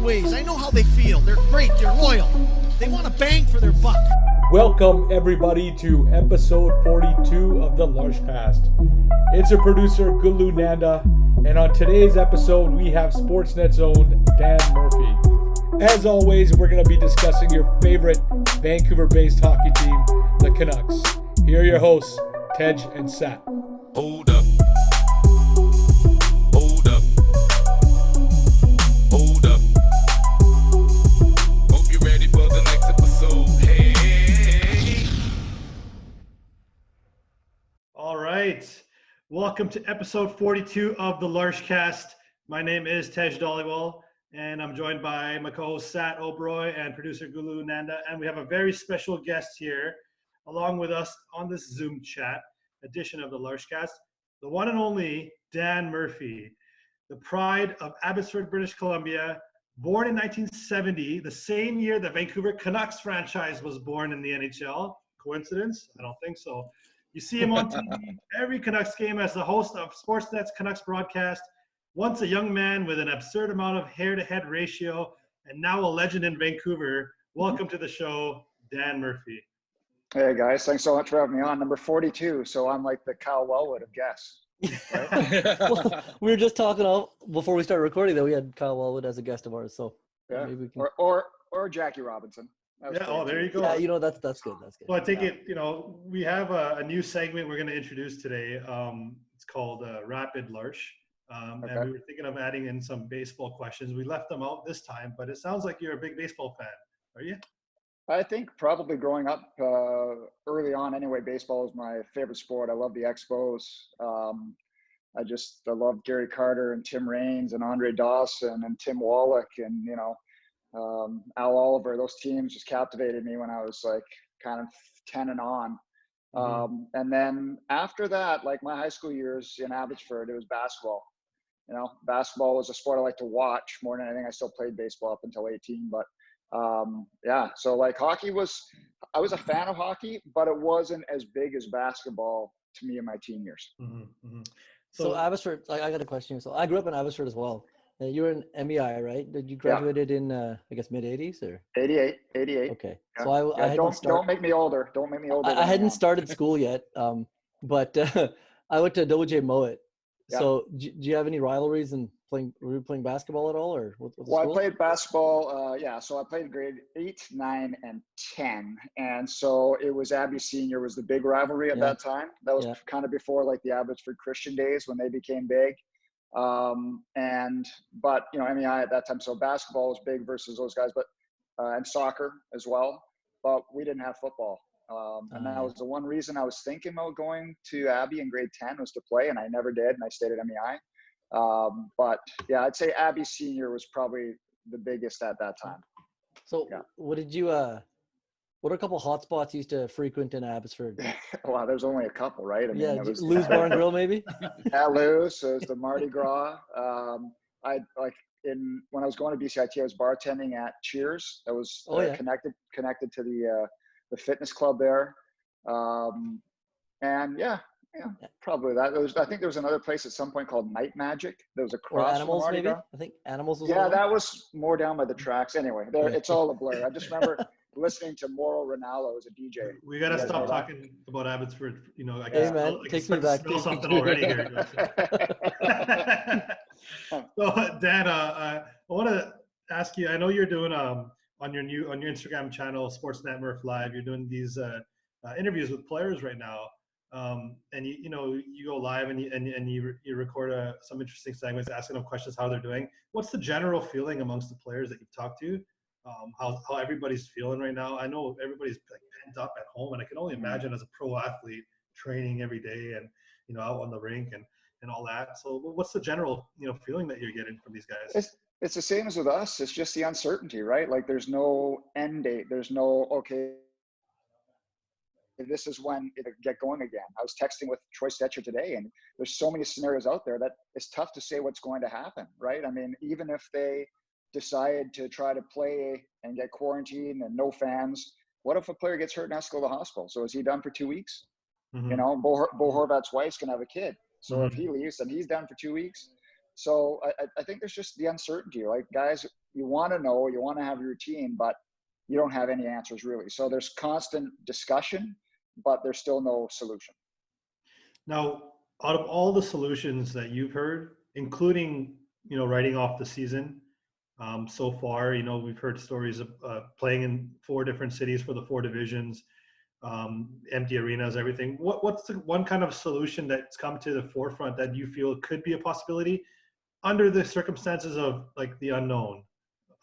ways. I know how they feel. They're great. They're loyal. They want to bang for their buck. Welcome everybody to episode 42 of the LarschCast. It's your producer Gulu, Nanda, and on today's episode we have Sportsnet's own Dan Murphy. As always, we're going to be discussing your favorite Vancouver-based hockey team, the Canucks. Here are your hosts, Tej and Sat. Hold up. Hold up. Hold up. Hope you're ready for the next episode. Hey. All right. Welcome to episode 42 of the LarschCast. My name is Tej Dhaliwal, and I'm joined by my co-host Sat Oberoi and producer Gulu, Nanda. And we have a very special guest here along with us on this Zoom chat edition of the LarschCast, the one and only Dan Murphy, the pride of Abbotsford, British Columbia, born in 1970, the same year the Vancouver Canucks franchise was born in the NHL. Coincidence? I don't think so. You see him on TV every Canucks game as the host of Sportsnet's Canucks broadcast, once a young man with an absurd amount of hair-to-head ratio, and now a legend in Vancouver. Welcome to the show, Dan Murphy. Hey guys, thanks so much for having me on. Number 42, so I'm like the Kyle Wellwood of guests. Right? Well, we were just talking before we started recording that we had Kyle Wellwood as a guest of ours, so Yeah. maybe we can. Or Jackie Robinson. That was Yeah, pretty there you go. Yeah, that's good. That's good. So I take it, we have a new segment we're going to introduce today. It's called Rapid Larsh. And Okay. we were thinking of adding in some baseball questions. We left them out this time, but it sounds like you're a big baseball fan. Are you? I think probably growing up early on anyway, baseball is my favorite sport. I love the Expos. I love Gary Carter and Tim Raines and Andre Dawson and Tim Wallach and, Al Oliver. Those teams just captivated me when I was like kind of 10 and on. And then after that, like my high school years in Abbotsford, it was basketball. Basketball was a sport I like to watch more than anything. I still played baseball up until 18, but so like hockey I was a fan of hockey, but it wasn't as big as basketball to me in my teen years. So Abbotsford, I got a question. So I grew up in Abbotsford as well. You were in MEI, right? Did you graduated in I guess mid 80s or 88. Okay. Yeah. So I don't make me older. Don't make me older. I hadn't started school yet. But I went to WJ Mowat. Yeah. So do you have any rivalries in playing? Were you playing basketball at all, or with the Well, school? I played basketball. So I played grade 8, 9, and 10, and so it was Abbey Senior was the big rivalry at that time. That was kind of before like the Abbotsford Christian days when they became big. But MEI at that time, so basketball was big versus those guys, but and soccer as well. But we didn't have football. And that was the one reason I was thinking about going to Abbey in grade 10 was to play, and I never did, and I stayed at MEI. But yeah, I'd say Abbey Senior was probably the biggest at that time. So what did you what are a couple hot spots you used to frequent in Abbotsford? Well, there's only a couple, right? I mean, Lou's Bar and Grill maybe? Yeah, Lou's. So it was the Mardi Gras. When I was going to BCIT, I was bartending at Cheers. That was connected to the fitness club there. Probably that. I think there was another place at some point called Night Magic. There was across Animals, from Mardi maybe? Gras. I think Animals was That was more down by the tracks. Anyway, it's all a blur. I just remember listening to Mauro Ronaldo as a DJ. We got to stop talking about Abbotsford. I Hey, guess man, I takes can me back. smell something already here. So, Dan, I want to ask you. I know you're doing on your Instagram channel, Sportsnet Murph Live. You're doing these interviews with players right now, and you go live and you record some interesting segments, asking them questions how they're doing. What's the general feeling amongst the players that you've talked to? How everybody's feeling right now? I know everybody's like pent up at home, and I can only imagine as a pro athlete training every day and out on the rink and all that. So what's the general feeling that you're getting from these guys? It's the same as with us. It's just the uncertainty, right? Like there's no end date. There's no this is when it'll get going again. I was texting with Troy Stetcher today, and there's so many scenarios out there that it's tough to say what's going to happen, right? I mean, even if they decide to try to play and get quarantined and no fans, what if a player gets hurt and has to go to the hospital? So is he done for 2 weeks? Bo Horvat's wife's going to have a kid. So if he leaves, then he's done for 2 weeks. So I think there's just the uncertainty. Like, guys, you want to know, you want to have your routine, but you don't have any answers really. So there's constant discussion, but there's still no solution. Now, out of all the solutions that you've heard, including, writing off the season so far, we've heard stories of playing in 4 different cities for the 4 divisions, empty arenas, everything. What's the one kind of solution that's come to the forefront that you feel could be a possibility under the circumstances of like the unknown?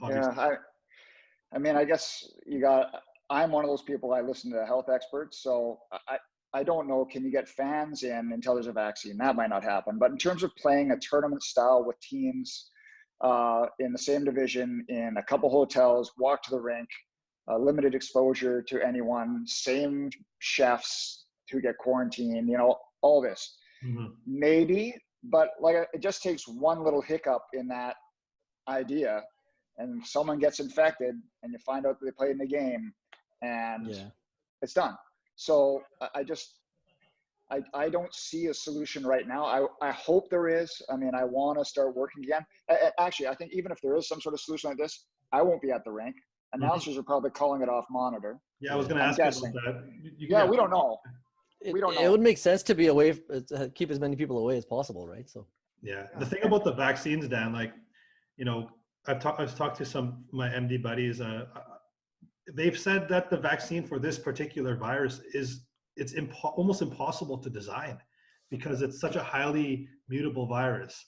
Obviously. Yeah, I mean, I guess I'm one of those people, I listen to health experts. So I don't know, can you get fans in until there's a vaccine? That might not happen. But in terms of playing a tournament style with teams in the same division, in a couple hotels, walk to the rink, limited exposure to anyone, same chefs who get quarantined, all this. Mm-hmm. Maybe, but like it just takes one little hiccup in that idea, and someone gets infected, and you find out that they played in the game, and it's done. So I don't see a solution right now. I hope there is. I mean, I want to start working again. Actually, I think even if there is some sort of solution like this, I won't be at the rink. Announcers are probably calling it off monitor. Yeah, I was going to ask you about that. We don't know. We don't know. It would make sense to be away, keep as many people away as possible, right? So. Yeah. The thing about the vaccines, Dan, like, I've talked to some of my MD buddies. They've said that the vaccine for this particular virus it's almost impossible to design because it's such a highly mutable virus.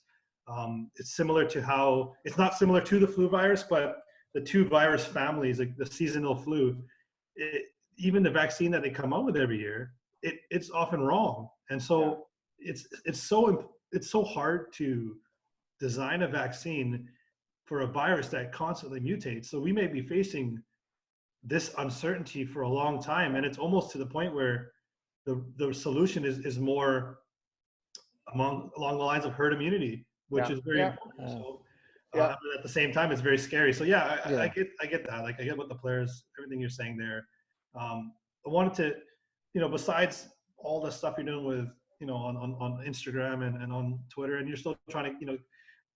It's similar to how it's not similar to the flu virus, but the 2 virus families, like the seasonal flu, even the vaccine that they come out with every year, it's often wrong. And so it's so hard to design a vaccine for a virus that constantly mutates. So we may be facing this uncertainty for a long time, and it's almost to the point where the solution is more along the lines of herd immunity, which is very important. So, but at the same time, it's very scary. So I get that. Like, I get what the players, everything you're saying there. I wanted to, besides all the stuff you're doing with, on Instagram and on Twitter, and you're still trying to,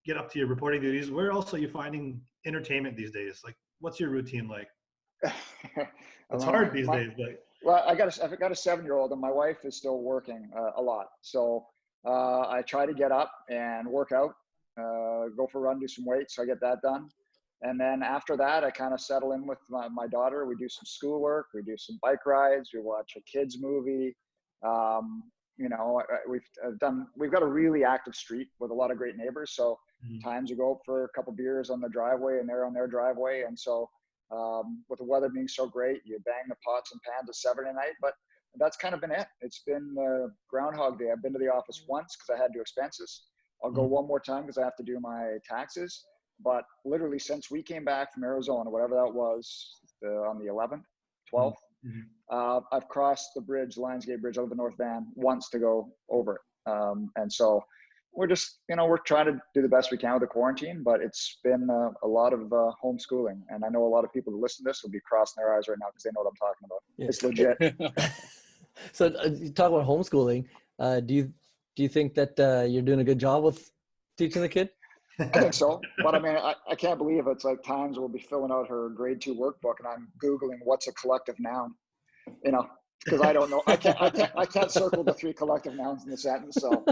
get up to your reporting duties, where else are you finding entertainment these days? Like, what's your routine like? It's hard these days, but. Well, I've got a 7-year-old, and my wife is still working a lot. So I try to get up and work out, go for a run, do some weights. So I get that done. And then after that, I kind of settle in with my daughter. We do some schoolwork. We do some bike rides. We watch a kids movie. We've got a really active street with a lot of great neighbors. So times you go up for a couple beers on the driveway, and they're on their driveway. And so with the weather being so great, you bang the pots and pans at Saturday night. But that's kind of been it. It's been Groundhog Day. I've been to the office once because I had to do expenses. I'll go one more time because I have to do my taxes. But literally since we came back from Arizona, whatever that was, on the 11th, 12th, I've crossed the bridge, Lionsgate Bridge, out of the North Van once to go over it. And so we're just, we're trying to do the best we can with the quarantine, but it's been a lot of homeschooling. And I know a lot of people who listen to this will be crossing their eyes right now because they know what I'm talking about. Yeah. It's legit. So you talk about homeschooling. Do you think that you're doing a good job with teaching the kid? I think so. But I mean, I can't believe it's like times we'll be filling out her grade 2 workbook and I'm Googling what's a collective noun, because I don't know. I can't circle the 3 collective nouns in the sentence. So,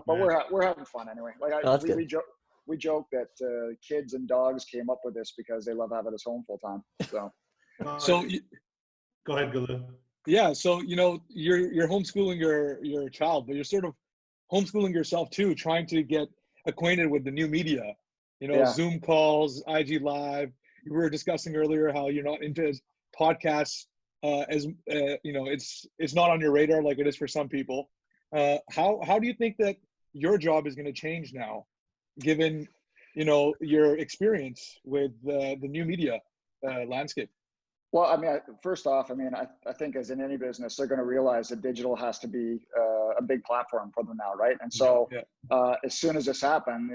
but we're having fun anyway. Like we joke that kids and dogs came up with this because they love having us home full time. So, go ahead, Gulu. Yeah. So, you're homeschooling your child, but you're sort of homeschooling yourself too, trying to get acquainted with the new media, Zoom calls, IG Live. You were discussing earlier how you're not into podcasts it's not on your radar like it is for some people. How do you think that your job is going to change now, given your experience with the new media landscape? Well, I mean, first off, I think as in any business, they're going to realize that digital has to be a big platform for them now, right? And so as soon as this happened,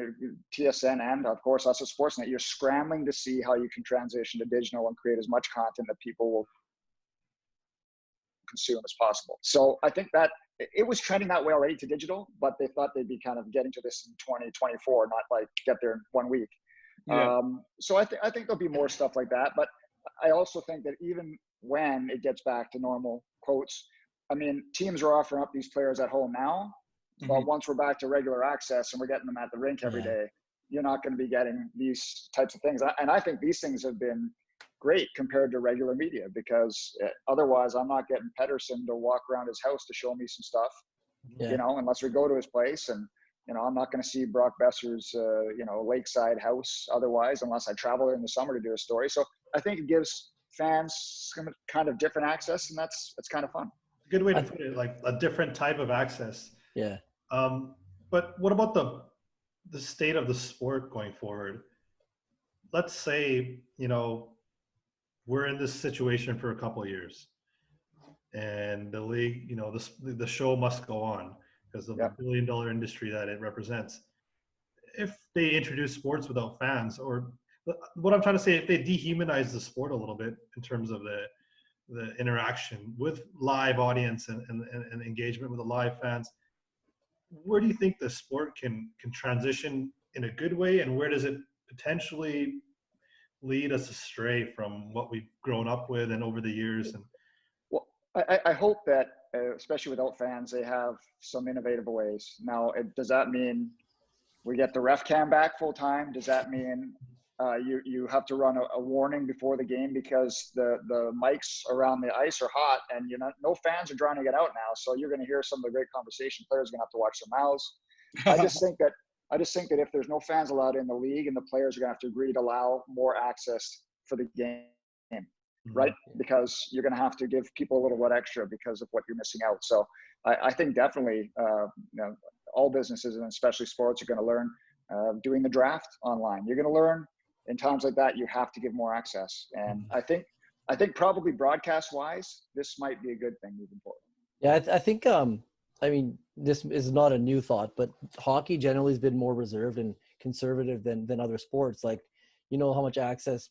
TSN and, of course, us at Sportsnet, you're scrambling to see how you can transition to digital and create as much content that people will consume as possible. So I think that it was trending that way already to digital, but they thought they'd be kind of getting to this in 2024, not like get there in 1 week. Yeah. So I think there'll be more stuff like that. But I also think that even when it gets back to normal, quotes, I mean, teams are offering up these players at home now, but once we're back to regular access and we're getting them at the rink every day, you're not going to be getting these types of things. And I think these things have been great compared to regular media, because otherwise I'm not getting Pedersen to walk around his house to show me some stuff, you know, unless we go to his place. And, you know, I'm not going to see Brock Besser's, you know, lakeside house otherwise, unless I travel there in the summer to do a story. So I think it gives fans some kind of different access, and that's kind of fun. Good way to put it, like a different type of access. Yeah. But what about the state of the sport going forward? Let's say, you know, we're in this situation for a couple of years, and the league, you know, the show must go on because of the billion-dollar industry that it represents. If they introduce sports without fans, or what I'm trying to say, if they dehumanize the sport a little bit in terms of the interaction with live audience and engagement with the live fans, where do you think the sport can transition in a good way, and where does it potentially lead us astray from what we've grown up with and over the years? And well, I hope that, especially without fans, they have some innovative ways. Now, does that mean we get the ref cam back full time? Does that mean you have to run a warning before the game because the mics around the ice are hot, and you know no fans are trying to get out now, so you're going to hear some of the great conversation. Players are going to have to watch their mouths. I just think that if there's no fans allowed in the league, and the players are going to have to agree to allow more access for the game, right? Because you're going to have to give people a little bit extra because of what you're missing out. So I think definitely, you know, all businesses, and especially sports, are going to learn doing the draft online. You're going to learn in times like that, you have to give more access. And I think probably broadcast wise, this might be a good thing moving forward. Yeah, I think, I mean, this is not a new thought, but hockey generally has been more reserved and conservative than other sports. Like, you know, how much access,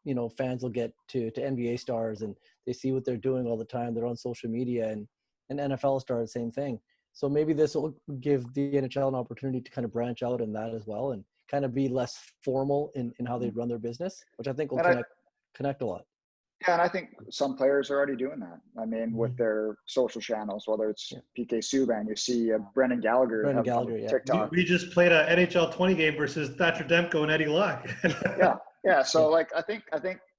you know, fans will get to NBA stars, and they see what they're doing all the time. They're on social media, and NFL stars, same thing. So maybe this will give the NHL an opportunity to kind of branch out in that as well, and kind of be less formal in how they run their business, which I think will connect a lot. Yeah, and I think some players are already doing that. I mean, with their social channels, whether it's PK Subban, you see Brendan Gallagher, TikTok. We just played a NHL 20 game versus Thatcher Demko and Eddie Lack. Yeah. So like, I think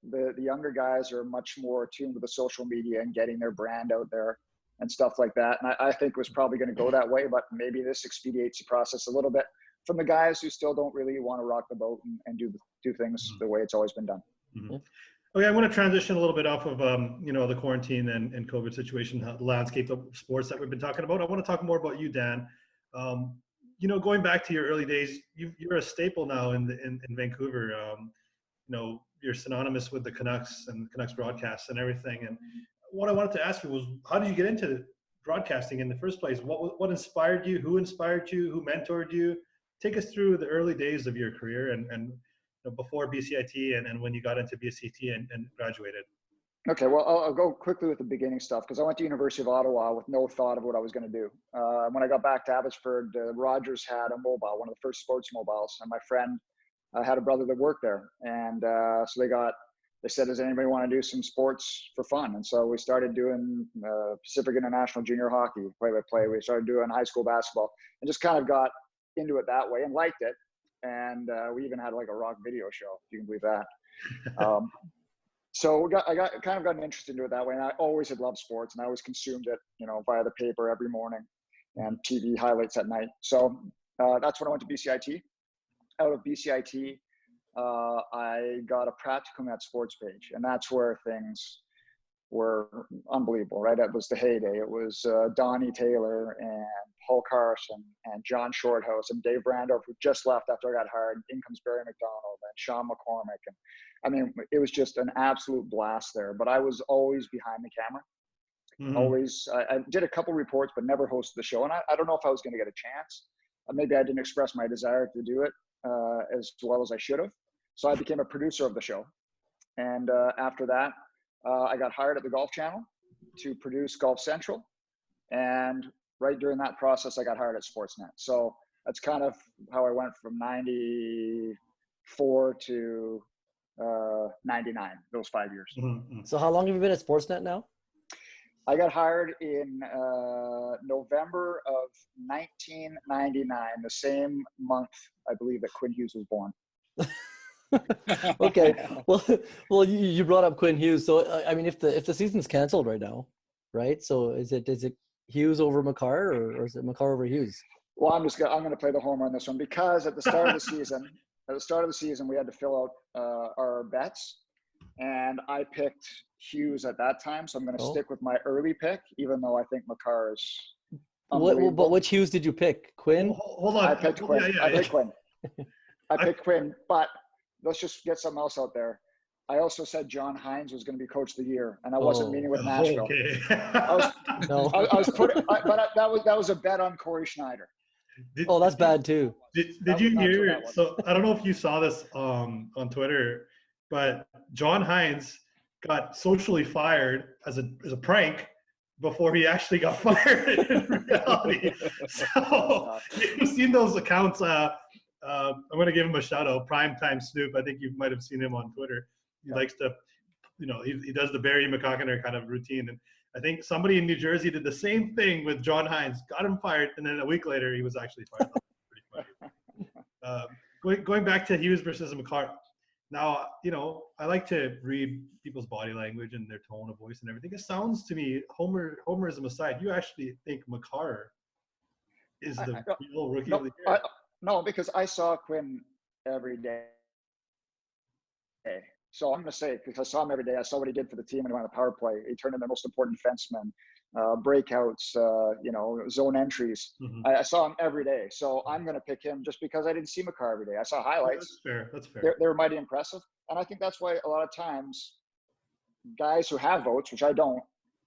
the younger guys are much more attuned to the social media and getting their brand out there and stuff like that. And I think it was probably going to go that way, but maybe this expedites the process a little bit from the guys who still don't really want to rock the boat and do things the way it's always been done. Okay, I want to transition a little bit off of you know, the quarantine and COVID situation, the landscape of sports that we've been talking about. I want to talk more about you, Dan. You know, going back to your early days, you're a staple now in Vancouver. You know, you're synonymous with the Canucks and Canucks broadcasts and everything. And what I wanted to ask you was, how did you get into broadcasting in the first place? What inspired you? Who inspired you? Who mentored you? Take us through the early days of your career and you know, before BCIT and when you got into BCIT and graduated. Okay, well, I'll go quickly with the beginning stuff, because I went to University of Ottawa with no thought of what I was going to do. When I got back to Abbotsford, Rogers had a mobile, one of the first sports mobiles, and my friend had a brother that worked there. And so they said, does anybody want to do some sports for fun? And so we started doing Pacific International Junior Hockey, play-by-play. We started doing high school basketball and just kind of got into it that way and liked it. And we even had like a rock video show, if you can believe that. So I kind of got interested into it that way. And I always had loved sports, and I always consumed it, you know, via the paper every morning and TV highlights at night. So that's when I went to BCIT. Out of BCIT, I got a practicum at Sports Page, and that's where things were unbelievable, right? It was the heyday. It was Donnie Taylor and Paul Carson and John Shorthouse and Dave Brandorf, who just left after I got hired. In comes Barry McDonald and Sean McCormick. And I mean, it was just an absolute blast there. But I was always behind the camera. Always. I did a couple reports, but never hosted the show. And I don't know if I was going to get a chance. Maybe I didn't express my desire to do it as well as I should have. So I became a producer of the show. And after that, I got hired at the Golf Channel to produce Golf Central. And right during that process, I got hired at Sportsnet. So that's kind of how I went from 94 to 99, those 5 years. Mm-hmm. So how long have you been at Sportsnet now? I got hired in November of 1999, the same month, I believe, that Quinn Hughes was born. Okay. Well, you brought up Quinn Hughes. So I mean, if the season's canceled right now, right? So is it Hughes over McCarr or is it McCarr over Hughes? Well, I'm going to play the homer on this one because at the start of the season, we had to fill out our bets, and I picked Hughes at that time. So I'm going to stick with my early pick, even though I think McCarr is unbelievable. But which Hughes did you pick? Quinn? Hold on. I picked Quinn. Yeah. I picked Quinn. I picked Quinn, but let's just get something else out there. I also said John Hines was going to be coach of the year, and I wasn't meaning with Nashville. Okay. But that was a bet on Corey Schneider. That's bad too. Did you hear? So I don't know if you saw this on Twitter, but John Hines got socially fired as a prank before he actually got fired in reality. So you've seen those accounts. I'm going to give him a shout out. Primetime Snoop. I think you might have seen him on Twitter. He likes to, he does the Barry McCockiner kind of routine. And I think somebody in New Jersey did the same thing with John Hines, got him fired, and then a week later he was actually fired. Going back to Hughes versus McCarr. Now, I like to read people's body language and their tone of voice and everything. It sounds to me, homerism aside, you actually think McCarr is the real rookie of the year. No, because I saw Quinn every day. So I'm going to say, because I saw him every day, I saw what he did for the team when he went on the power play. He turned in the most important defenseman, breakouts, zone entries. Mm-hmm. I saw him every day. So I'm going to pick him just because I didn't see McCarr every day. I saw highlights. That's fair. They were mighty impressive. And I think that's why a lot of times guys who have votes, which I don't,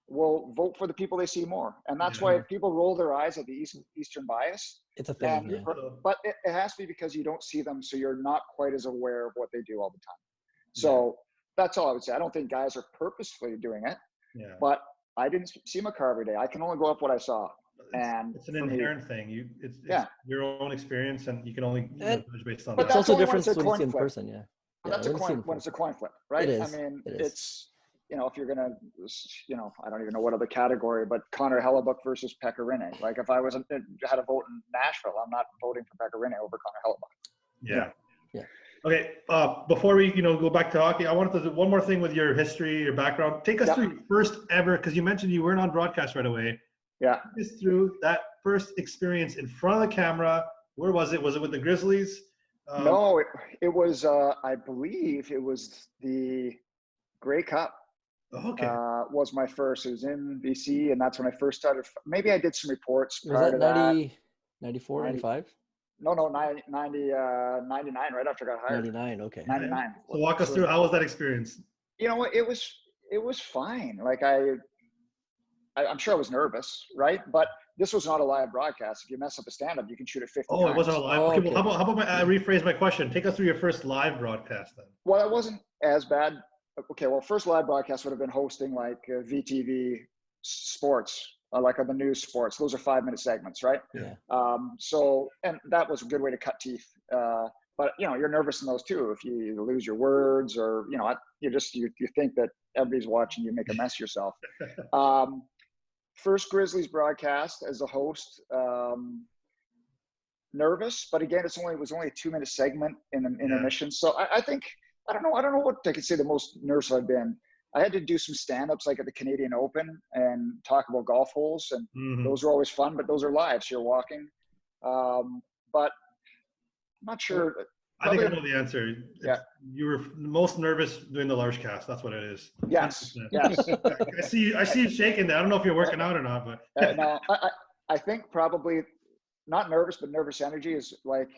will vote for the people they see more. And that's why people roll their eyes at the Eastern bias. It's a thing. But it has to be because you don't see them, so you're not quite as aware of what they do all the time. So that's all I would say. I don't think guys are purposefully doing it, but I didn't see McCarr every day. I can only go up what I saw. It's an inherent thing. It's your own experience, and you can only judge based on but that. It's also different when when you see in person, That's a coin when it's a coin flip, right? It is. I mean, it's if you're gonna, I don't even know what other category, but Connor Hellebuck versus Pekka Rinne. Like if I had a vote in Nashville, I'm not voting for Pekka Rinne over Connor Hellebuck. Yeah. Okay, before we go back to hockey, I wanted to do one more thing with your history, your background. Take us through your first ever, because you mentioned you weren't on broadcast right away. Yeah. Take us through that first experience in front of the camera. Where was it? Was it with the Grizzlies? No, it was. I believe it was the Grey Cup. Okay. Was my first. It was in BC, and that's when I first started. Maybe I did some reports prior was that to 90, 94, 95? No, 99, right after I got hired. 99, okay. 99. So walk us through, how was that experience? It was fine. Like I'm sure I was nervous, right? But this was not a live broadcast. If you mess up a stand-up, you can shoot it 50 times. It wasn't a live. Okay. Well, how about I rephrase my question? Take us through your first live broadcast then. Well, it wasn't as bad. Okay, well, first live broadcast would have been hosting like VTV sports. Like on the news sports, those are 5-minute segments, right? Yeah. And that was a good way to cut teeth. But you're nervous in those too. If you lose your words or, you think that everybody's watching you make a mess of yourself. First Grizzlies broadcast as a host, nervous, but again, it was only a 2-minute segment in the intermission. So I think, I don't know what I could say the most nervous I've been. I had to do some stand-ups like at the Canadian Open and talk about golf holes, and those are always fun, but those are live, so you're walking. But I'm not sure. I think I know the answer. You were most nervous doing the LarschCast. That's what it is. Yes. 100%. Yes. I see you shaking there. I don't know if you're working out or not, but no, I think probably not nervous, but nervous energy is like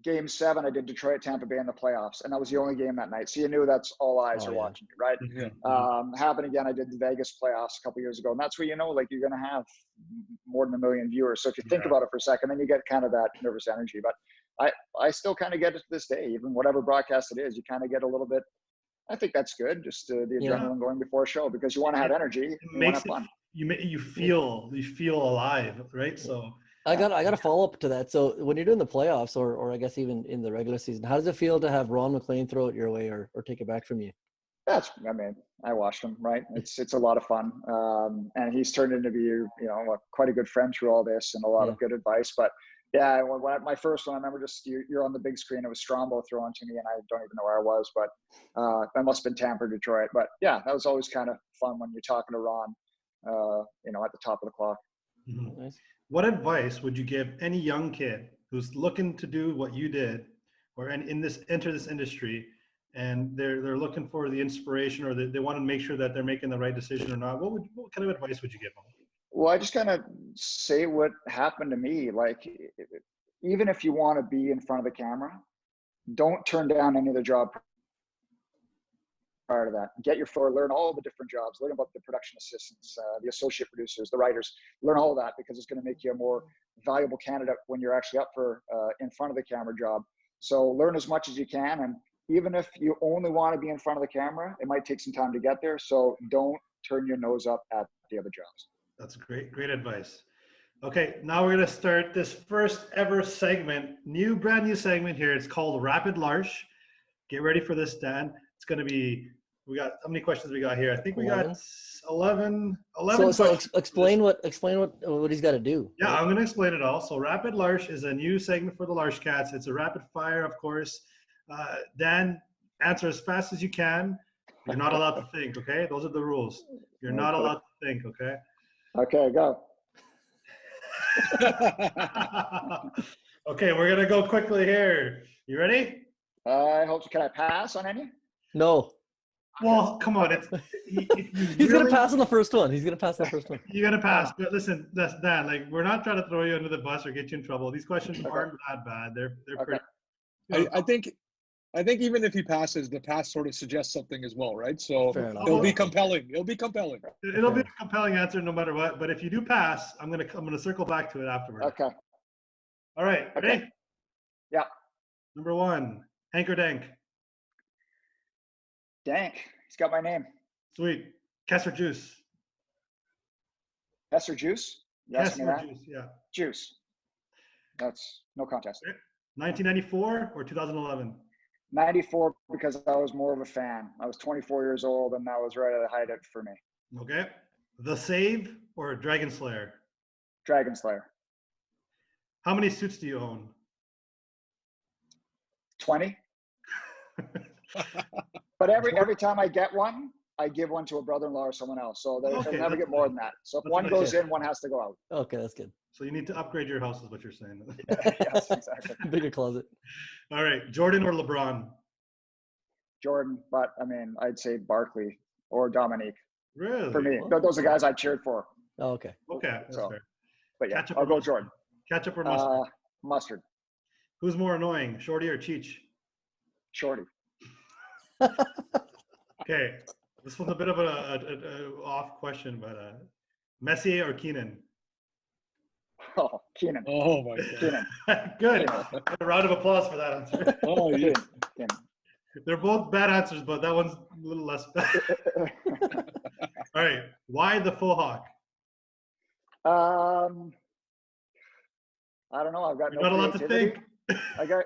Game 7. I did Detroit, Tampa Bay in the playoffs, and that was the only game that night. So you knew that's all eyes are watching you, right? Happened again. I did the Vegas playoffs a couple years ago, and that's where like you're going to have more than 1 million viewers. So if you think about it for a second, then you get kind of that nervous energy. But I still kind of get it to this day, even whatever broadcast it is, you kind of get a little bit. I think that's good, just the adrenaline going before a show, because you want to have energy, you want to have fun. you feel alive, right? So I got a follow up to that. So when you're doing the playoffs, or I guess even in the regular season, how does it feel to have Ron McLean throw it your way or take it back from you? I mean, I watched him, right? It's a lot of fun. And he's turned into be, quite a good friend through all this and a lot of good advice. But yeah, my first one, I remember just you're on the big screen. It was Strombo throwing to me, and I don't even know where I was, but I must have been Tampa, Detroit. But yeah, that was always kind of fun when you're talking to Ron, at the top of the clock. Mm-hmm. Nice. What advice would you give any young kid who's looking to do what you did, or enter this industry, and they're looking for the inspiration, or they want to make sure that they're making the right decision or not? What kind of advice would you give them? Well, I just kind of say what happened to me. Like, even if you want to be in front of the camera, don't turn down any of the job prior to that. Get your floor, learn all the different jobs, learn about the production assistants, the associate producers, the writers, learn all of that, because it's going to make you a more valuable candidate when you're actually up for in front of the camera job. So learn as much as you can. And even if you only want to be in front of the camera, it might take some time to get there. So don't turn your nose up at the other jobs. That's great advice. Okay, now we're going to start this first ever segment, brand new segment here. It's called Rapid LARSCH. Get ready for this, Dan. It's going to be, how many questions we got here? I think we 11. Got 11 So explain what he's got to do. Yeah, right? I'm going to explain it all. So Rapid LARSCH is a new segment for the LarschCast. It's a rapid fire, of course. Dan, answer as fast as you can. You're not allowed to think, okay? Those are the rules. You're not allowed to think, okay? Okay, go. Okay, we're gonna go quickly here. You ready? I hope so. Can I pass on any? No. Well, come on. He's gonna pass on the first one. He's gonna pass the first one. You're gonna pass, but listen, that's Dan. Like, we're not trying to throw you under the bus or get you in trouble. These questions aren't that bad. They're okay. pretty. I think even if he passes, the pass sort of suggests something as well, right? So it'll be compelling. It'll be compelling. It'll be a compelling answer no matter what. But if you do pass, I'm gonna circle back to it afterwards. Okay. All right. Ready? Okay. Yeah. Number 1, Hank or Dank? Dank. He's got my name. Sweet. Kess or Juice? Kess or Juice? Kess or Juice? Yeah. Juice. That's no contest. Okay. 1994 or 2011? 94, because I was more of a fan. I was 24 years old, and that was right at the height of it for me. Okay. The Save or Dragon Slayer? Dragon Slayer. How many suits do you own? 20. But every time I get one, I give one to a brother-in-law or someone else. So they'll never get more than that. So if one goes in, one has to go out. Okay, that's good. So you need to upgrade your house is what you're saying. Yes, exactly. Bigger closet. All right. Jordan or LeBron? Jordan, but I mean, I'd say Barkley or Dominique. Really? For me. Those are the guys I cheered for. Oh, okay. Okay, that's fair. But yeah, I'll go Jordan. Ketchup or mustard? Mustard. Who's more annoying, Shorty or Cheech? Shorty. Okay, this was a bit of a off question, but Messier or Keenan? Oh, Keenan. Oh my God. Keenan. Good. A round of applause for that answer. Oh yeah. Keenan. They're both bad answers, but that one's a little less bad. All right. Why the faux hawk? I don't know. I've got You're not allowed to think. I got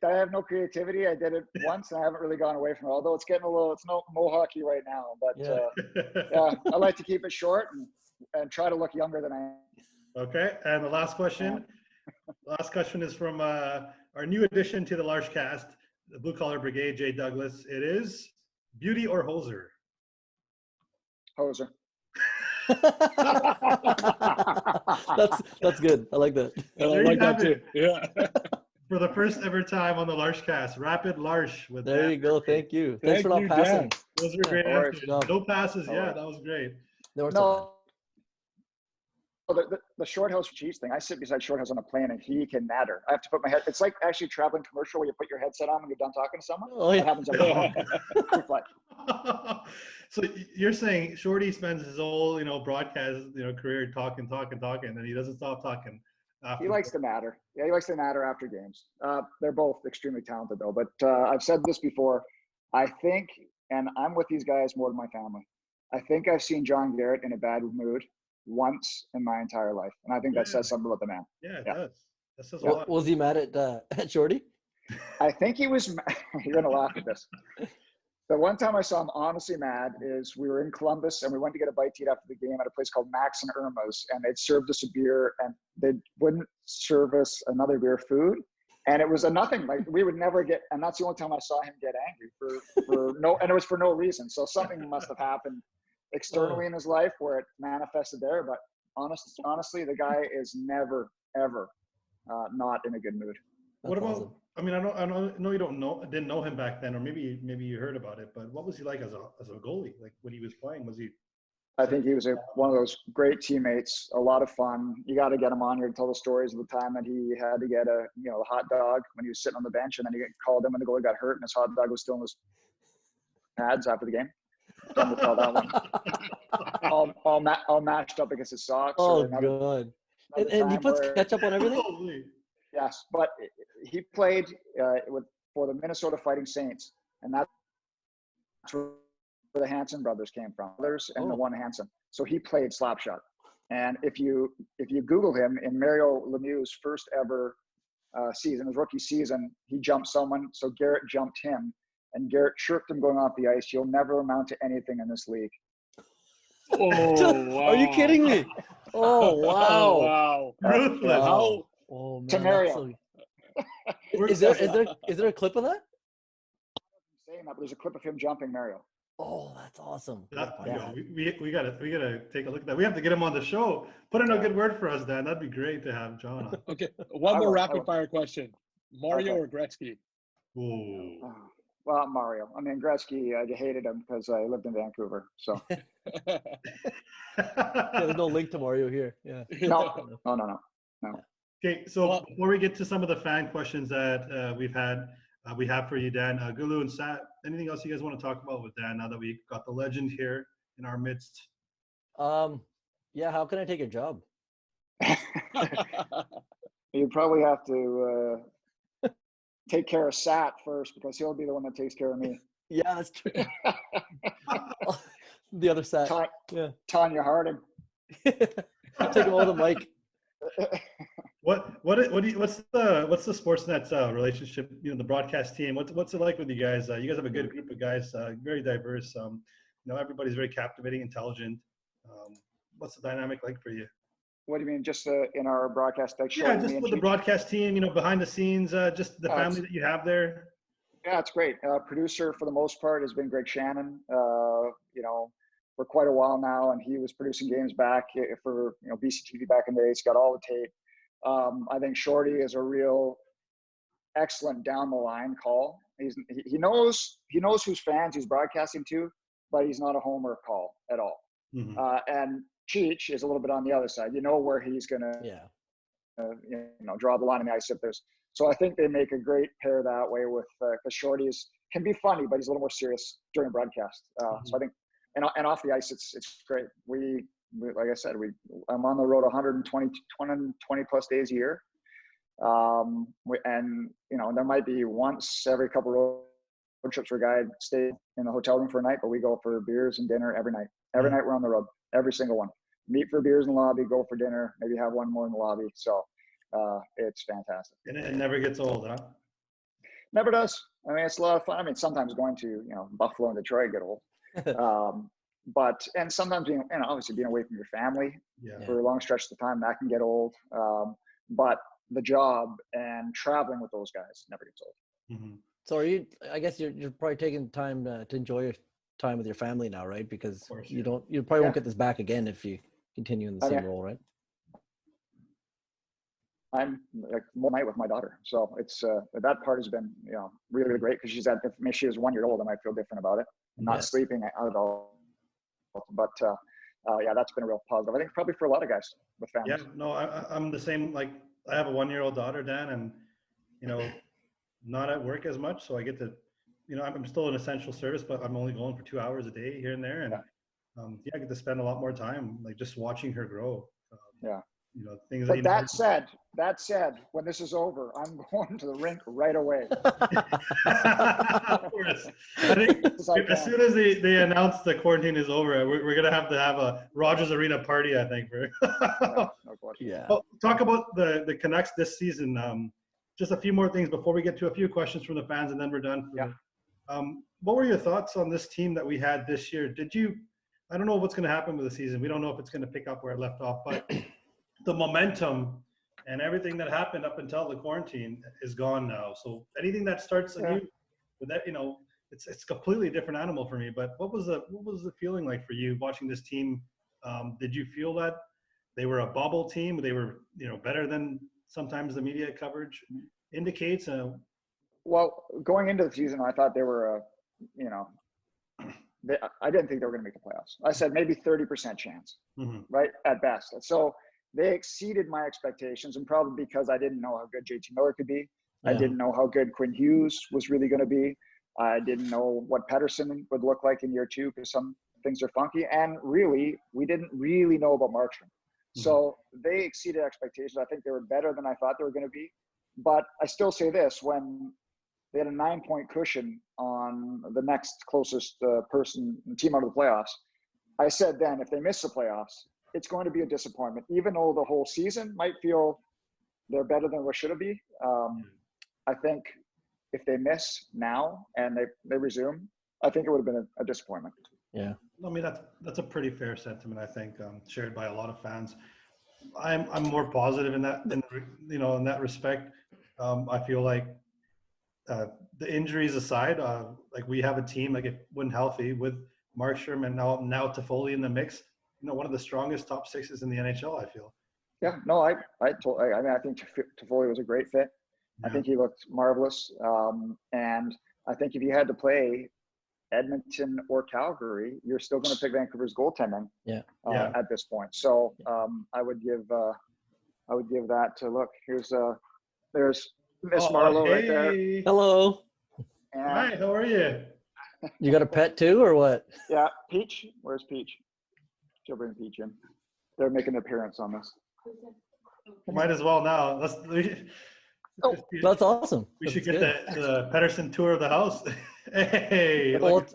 I have no creativity. I did it once, and I haven't really gone away from it. Although it's getting it's no mohawky right now. But yeah, I like to keep it short and try to look younger than I am. Okay, and the last question. Last question is from our new addition to the LarschCast, the Blue Collar Brigade, Jay Douglas. It is beauty or hoser? Hoser. That's good. I like that. I like that too. Yeah. For the first ever time on the LarschCast, Rapid LARSCH with There Dan. you go. Thank you. Thanks for not you, passing. Dan. Those were great answers. Good No passes. Yeah, that was great. No. The Shorthouse cheese thing. I sit beside Shorthouse on a plane, and he can natter. I have to put my head. It's like actually traveling commercial where you put your headset on when you're done talking to someone. Oh, yeah. That happens every time. So you're saying Shorty spends his whole, broadcast, career talking, and then he doesn't stop talking. He likes to natter. Yeah, he likes to natter after games. They're both extremely talented, though. But I've said this before. I think, and I'm with these guys more than my family. I think I've seen John Garrett in a bad mood once in my entire life, and I think that says something about the man. Yeah, it Yeah. does. That says a lot. Was he mad at Shorty? I think he was. You're gonna laugh at this. The one time I saw him honestly mad is we were in Columbus and we went to get a bite to eat after the game at a place called Max and Irma's, and they'd served us a beer and they wouldn't serve us another beer food. And it was a nothing, like we would never get, and that's the only time I saw him get angry for no, and it was for no reason. So something must have happened externally in his life where it manifested there. But honestly, the guy is never, ever not in a good mood. What That's about? awesome. I mean, I know you didn't know him back then, or maybe you heard about it. But what was he like as a goalie? Like when he was playing, was he? I think he was one of those great teammates, a lot of fun. You got to get him on here to tell the stories of the time that he had to get a hot dog when he was sitting on the bench, and then he called him when the goalie got hurt and his hot dog was still in his pads after the game. Don't tell that one. all matched up against his socks. Oh, God. And he puts ketchup on everything? Holy. Yes, but he played for the Minnesota Fighting Saints, and that's where the Hanson brothers came from. Brothers and the one Hanson. So he played slapshot. And if you Google him, in Mario Lemieux's first ever season, his rookie season, he jumped someone. So Garrett jumped him, and Garrett chirped him going off the ice. You'll never amount to anything in this league. Oh, wow. Are you kidding me? Oh, wow. Wow. Ruthless. How? Oh, man. To Mario. Is there a clip of that? I'm saying that, but there's a clip of him jumping Mario. Oh, that's awesome. We gotta take a look at that. We have to get him on the show. Put in a good word for us, Dan. That'd be great to have John on. Okay, one I more will. rapid fire question. Mario or Gretzky? Ooh. Well, Mario. I mean, Gretzky, I hated him because I lived in Vancouver. So Yeah, there's no link to Mario here. Yeah. no. Okay, so before we get to some of the fan questions that we have for you, Dan, Gulu and Sat, anything else you guys want to talk about with Dan now that we got the legend here in our midst? Yeah, how can I take your job? You probably have to take care of Sat first because he'll be the one that takes care of me. Yeah, that's true. The other side. Yeah. Tanya Harding. Take him over the mic. What's the Sportsnet relationship? The broadcast team. What's it like with you guys? You guys have a good group of guys, very diverse. Everybody's very captivating, intelligent. What's the dynamic like for you? What do you mean, just in our broadcast? Yeah, just with the broadcast team. Behind the scenes, just the family that you have there. Yeah, it's great. Producer for the most part has been Greg Shannon. For quite a while now, and he was producing games back for BCTV back in the day. He's got all the tape. I think Shorty is a real excellent down the line call. He knows whose fans he's broadcasting to, but he's not a homer call at all. Mm-hmm. And Cheech is a little bit on the other side. Where he's gonna draw the line in the ice if there's. So I think they make a great pair that way with because Shorty can be funny, but he's a little more serious during broadcast. So I think. And off the ice, it's great. We like I said, I'm on the road 120 plus days a year. There might be once every couple road trips where a guy stay in the hotel room for a night, but we go for beers and dinner every night. Every night we're on the road, every single one. Meet for beers in the lobby, go for dinner, maybe have one more in the lobby. So it's fantastic. And it never gets old, huh? Never does. I mean, it's a lot of fun. I mean, sometimes going to Buffalo and Detroit get old. But sometimes obviously being away from your family for a long stretch of time, that can get old. But the job and traveling with those guys never gets old. Mm-hmm. So I guess you're probably taking time to enjoy your time with your family now, right? Because you probably won't get this back again if you continue in the same role, right? I'm like more night with my daughter. So it's that part has been, really, really great because she was 1 year old. I might feel different about it. Not sleeping at all. But that's been a real positive. I think probably for a lot of guys with families. Yeah, no, I'm the same. Like I have a 1-year-old daughter, Dan, and not at work as much, so I get to, I'm still an essential service, but I'm only going for 2 hours a day here and there, and I get to spend a lot more time like just watching her grow. things But that that said, when this is over, I'm going to the rink right away. Of course. I think as soon as they announce the quarantine is over, we're going to have a Rogers Arena party, I think. No question. Yeah. Well, talk about the Canucks this season. Just a few more things before we get to a few questions from the fans, and then we're done. What were your thoughts on this team that we had this year? I don't know what's going to happen with the season. We don't know if it's going to pick up where it left off, but the momentum and everything that happened up until the quarantine is gone now. So anything that starts anew with that, it's a completely different animal for me. But what was the feeling like for you watching this team? Did you feel that they were a bubble team? They were, better than sometimes the media coverage indicates? Well, going into the season, I thought they were, I didn't think they were going to make the playoffs. I said maybe 30% chance, right, at best. So they exceeded my expectations, and probably because I didn't know how good JT Miller could be. Yeah. I didn't know how good Quinn Hughes was really going to be. I didn't know what Pettersson would look like in year 2 because some things are funky. And really, we didn't really know about Markstrom. So they exceeded expectations. I think they were better than I thought they were going to be. But I still say this, when they had a 9-point cushion on the next closest team out of the playoffs, I said then, if they miss the playoffs, it's going to be a disappointment. Even though the whole season might feel they're better than what should it be, I think if they miss now and they resume, I think it would have been a disappointment. Yeah. I mean, that's a pretty fair sentiment, I think, shared by a lot of fans. I'm more positive in that respect. I feel like the injuries aside, like we have a team, like when healthy, with Markstrom and now Toffoli in the mix, one of the strongest top sixes in the NHL, I feel. Yeah, no, I think Toffoli was a great fit. Yeah. I think he looked marvelous. And I think if you had to play Edmonton or Calgary, you're still going to pick Vancouver's goaltending at this point. So I would give that to look. There's Miss Marlowe right there. Hello. And, Hi, how are you? You got a pet too, or what? Yeah, Peach. Where's Peach? She'll bring Peach in. They're making an appearance on this. Might as well now. That's awesome. We should get the Pettersson tour of the house. Hey, Well,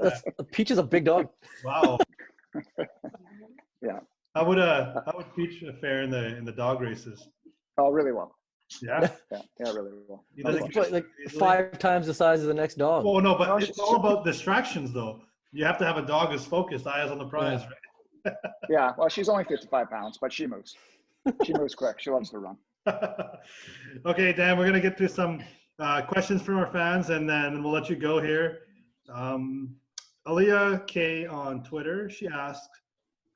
Peach is a big dog. wow. Yeah. How would Peach fare in the dog races? Oh, really well. Yeah. Yeah, really well. He doesn't Like, get like easily? 5 times the size of the next dog. Oh no, but No, it's all about distractions, though. You have to have a dog who's focused, eyes on the prize, right? Yeah, well, she's only 55 pounds, but she moves. She moves quick. She loves to run. Okay, Dan, we're going to get to some questions from our fans, and then we'll let you go here. Aaliyah K on Twitter, she asked,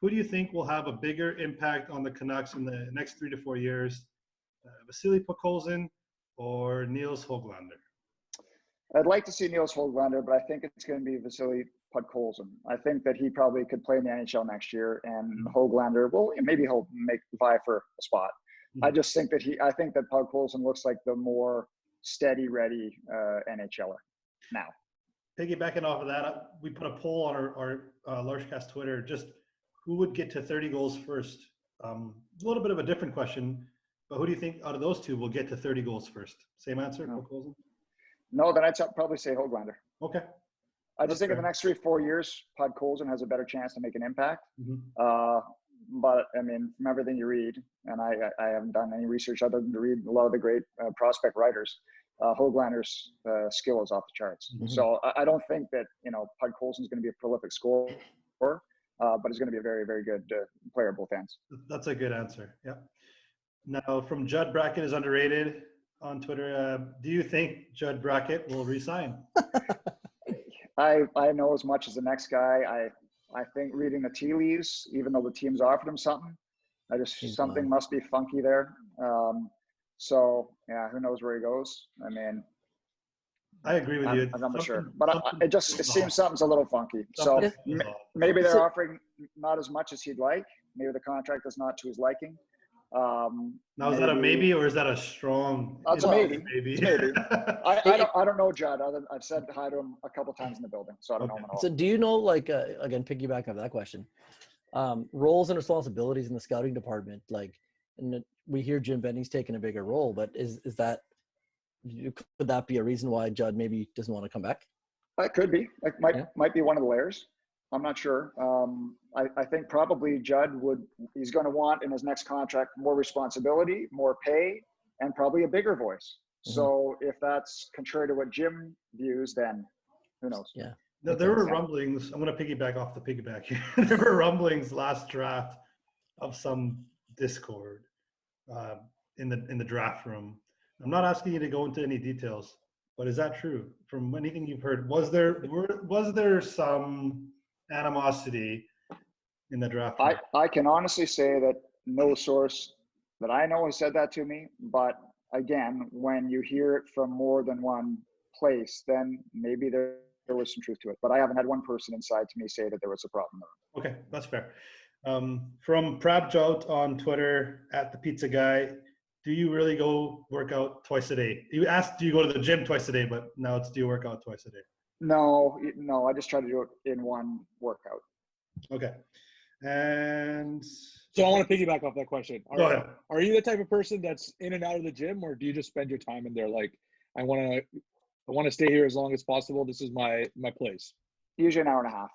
who do you think will have a bigger impact on the Canucks in the next 3 to 4 years? Vasily Podkolzin or Niels Höglander? I'd like to see Niels Höglander, but I think it's going to be Vasily Podkolzin. I think that he probably could play in the NHL next year, and Höglander, well, maybe he'll vie for a spot. I just think that I think that Podkolzin looks like the more steady, ready NHLer now. Piggybacking off of that, we put a poll on our LarschCast Twitter, just who would get to 30 goals first? A little bit of a different question, but who do you think out of those two will get to 30 goals first? Same answer, Podkolzin? No, then I'd probably say Höglander. Okay. I just think in the next 3 or 4 years, Podkolzin has a better chance to make an impact. But I mean, from everything you read, and I haven't done any research other than to read a lot of the great prospect writers, Höglander's skill is off the charts. So I don't think that, Podkolzin's going to be a prolific scorer, but he's going to be a very, very good player at both ends. That's a good answer. Yeah. Now, from Judd Brackett is underrated on Twitter. Do you think Judd Brackett will resign? I know as much as the next guy. I think reading the tea leaves, even though the team's offered him something, something must be funky there. So yeah, who knows where he goes? I mean, I agree with you. I'm not sure, but it seems something's a little funky. So maybe they're offering not as much as he'd like. Maybe the contract is not to his liking. Now, is that a maybe or is that a strong? That's a maybe. Maybe. It's maybe. I don't know Judd. I've said hi to him a couple times in the building, so I don't know him at all. So do you know, like, again, piggyback on that question, roles and responsibilities in the scouting department? Like, And we hear Jim Benning's taking a bigger role, but could that be a reason why Judd maybe doesn't want to come back? It could be. It might be one of the layers. I'm not sure. I think probably Judd he's going to want in his next contract more responsibility, more pay, and probably a bigger voice. Mm-hmm. So if that's contrary to what Jim views, then who knows? Yeah. No, there were rumblings. I'm going to piggyback off the piggyback here. There were rumblings last draft of some discord in the draft room. I'm not asking you to go into any details, but is that true? From anything you've heard, was there some animosity in the draft room? I can honestly say that no source that I know has said that to me. But again, when you hear it from more than one place, then maybe there was some truth to it. But I haven't had one person inside to me say that there was a problem there. Okay, that's fair. From Prabjout on Twitter at the Pizza Guy, do you really go work out twice a day? You asked, do you go to the gym twice a day? But now it's, do you work out twice a day? No, I just try to do it in one workout. Okay. And So I want to piggyback off that question. go ahead. Are you the type of person that's in and out of the gym, or do you just spend your time in there? Like, I want to stay here as long as possible. This is my place. Usually an hour and a half.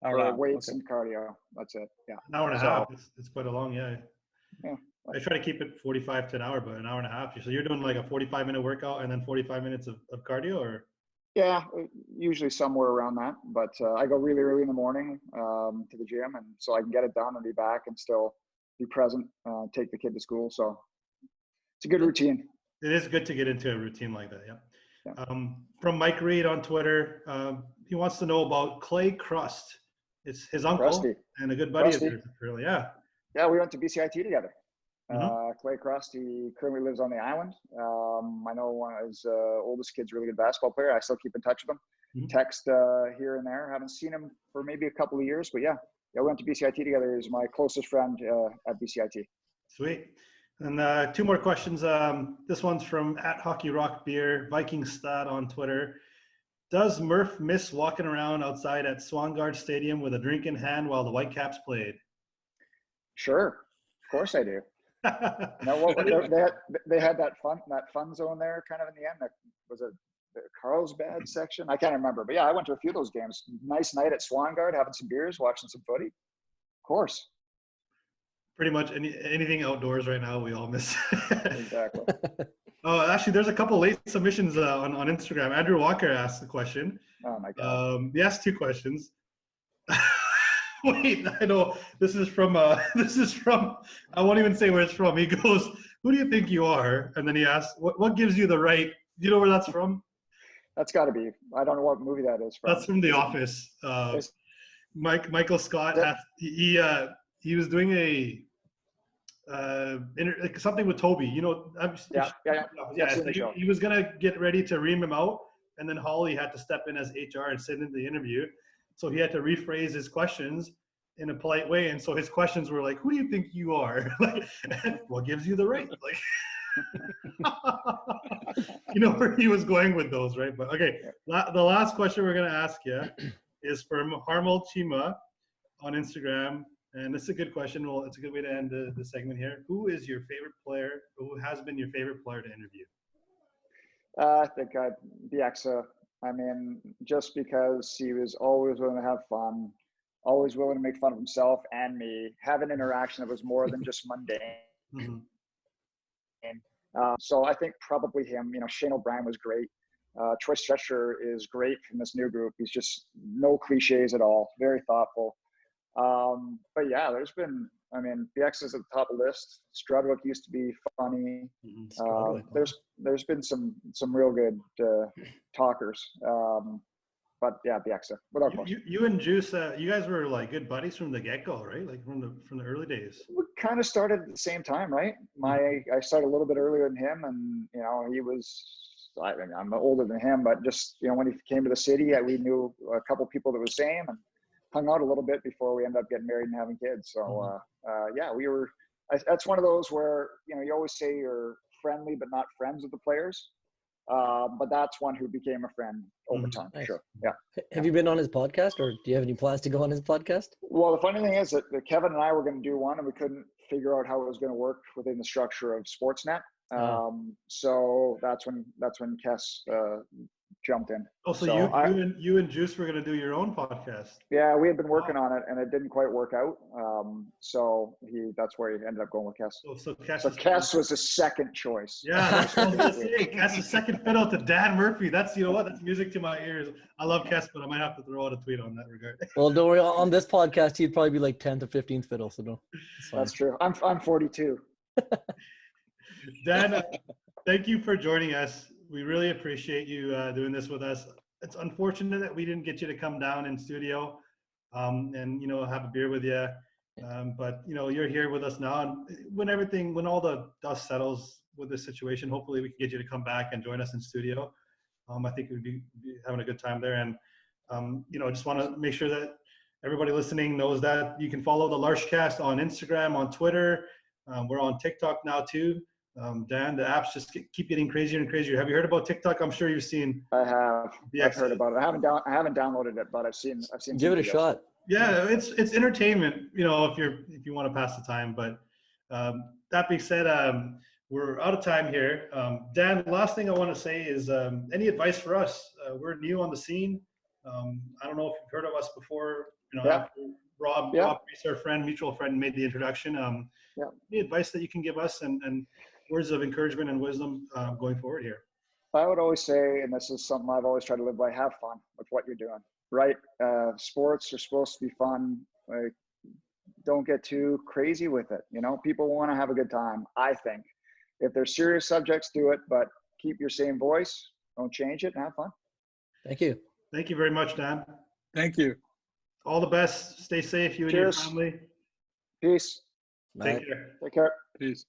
Hour and a For half, weights okay. and cardio. That's it. Yeah. An hour and a half. It's quite a long, yeah. Yeah. I try to keep it 45 to an hour, but an hour and a half. So you're doing like a 45-minute workout and then 45 minutes of cardio, or? Yeah, usually somewhere around that. But I go really early in the morning to the gym, and so I can get it done and be back and still be present, take the kid to school. So it's a good routine. It is good to get into a routine like that, yeah. Yeah. From Mike Reed on Twitter, he wants to know about Clay Crust. It's his uncle Rusty. and a good buddy of Rusty. yours, really, yeah. Yeah, we went to BCIT together. Mhm. Clay Crust, he currently lives on the island. I know one of his oldest kid's a really good basketball player. I still keep in touch with him. Mhm. Text here and there. Haven't seen him for maybe a couple of years, but yeah, we went to BCIT together. He's my closest friend at BCIT. Sweet. And two more questions. This one's from @HockeyRockBeer, Viking Stat on Twitter. Does Murph miss walking around outside at Swangard Stadium with a drink in hand while the Whitecaps played? Sure, of course I do. No, they had that fun zone there, kind of in the end. That was the Carlsbad section. I can't remember, but yeah, I went to a few of those games. Nice night at Swangard, having some beers, watching some footy. Of course. Pretty much anything outdoors right now, we all miss. Exactly. Oh, actually, there's a couple late submissions on Instagram. Andrew Walker asked a question. Oh my God. He asked two questions. Wait, I know this is from. I won't even say where it's from. He goes, "Who do you think you are?" And then he asks, "What gives you the right?" Do you know where that's from? That's got to be. I don't know what movie that is from. That's from The Office. Michael Scott asked, he was doing a like something with Toby. You know, Yeah. So he was gonna get ready to ream him out, and then Holly had to step in as HR and sit in the interview. So he had to rephrase his questions in a polite way, and so his questions were like, "Who do you think you are? Like, what gives you the right?" Like, you know where he was going with those, right? But okay, the last question we're gonna ask you is from Harmal Chima on Instagram, and it's a good question. Well, it's a good way to end the segment here. Who is your favorite player? Who has been your favorite player to interview? I think Bieksa. I mean, just because he was always willing to have fun, always willing to make fun of himself and me, have an interaction that was more than just mundane. Mm-hmm. So I think probably him. You know, Shane O'Brien was great. Troy Stretcher is great from this new group. He's just no cliches at all. Very thoughtful. But yeah, there's been. I mean, BX is at the top of the list. Strudwick used to be funny. There's been some real good talkers. But yeah, BX without question. You and Juice, you guys were like good buddies from the get-go, right? Like from the early days. We kind of started at the same time, right? I started a little bit earlier than him, and you know, he was. I'm older than him, but just you know, when he came to the city, we knew a couple people that were the same, and hung out a little bit before we ended up getting married and having kids. So yeah, we were. That's one of those where you know you always say you're friendly but not friends with the players. But that's one who became a friend over time. Nice. Sure. Yeah. Have you been on his podcast, or do you have any plans to go on his podcast? Well, the funny thing is that Kevin and I were going to do one, and we couldn't figure out how it was going to work within the structure of Sportsnet. Oh. So that's when Kess jumped in. Oh, so you and Juice were going to do your own podcast. Yeah, we had been working on it, and it didn't quite work out. So that's where he ended up going with Kess. So Kess was the second choice. Yeah, that's what I was gonna say. Kess the second fiddle to Dan Murphy. That's, you know what? That's music to my ears. I love Kess, but I might have to throw out a tweet on that regard. Well, don't worry. On this podcast, he'd probably be like 10th or 15th fiddle. So no. That's true. I'm 42. Dan, thank you for joining us. We really appreciate you doing this with us. It's unfortunate that we didn't get you to come down in studio and, you know, have a beer with you. But, you know, you're here with us now. And when all the dust settles with this situation, hopefully we can get you to come back and join us in studio. I think we'd be having a good time there. And, you know, I just want to make sure that everybody listening knows that you can follow the LarschCast on Instagram, on Twitter. We're on TikTok now too. Dan, the apps just keep getting crazier and crazier. Have you heard about TikTok? I'm sure you've seen. I have. Yeah, I've heard about it. I haven't downloaded it, but I've seen. Give it a shot. Yeah, it's entertainment. You know, if you want to pass the time. But that being said, we're out of time here. Dan, the last thing I want to say is any advice for us? We're new on the scene. I don't know if you've heard of us before. You know, after Rob, our friend, mutual friend, made the introduction. Any advice that you can give us and words of encouragement and wisdom going forward here? I would always say, and this is something I've always tried to live by, have fun with what you're doing, right? Sports are supposed to be fun. Like, don't get too crazy with it. You know, people want to have a good time. I think if they're serious subjects, do it, but keep your same voice. Don't change it and have fun. Thank you. Thank you very much, Dan. Thank you. All the best. Stay safe, you Cheers. and your family. Peace. Bye. Take care. Take care. Peace.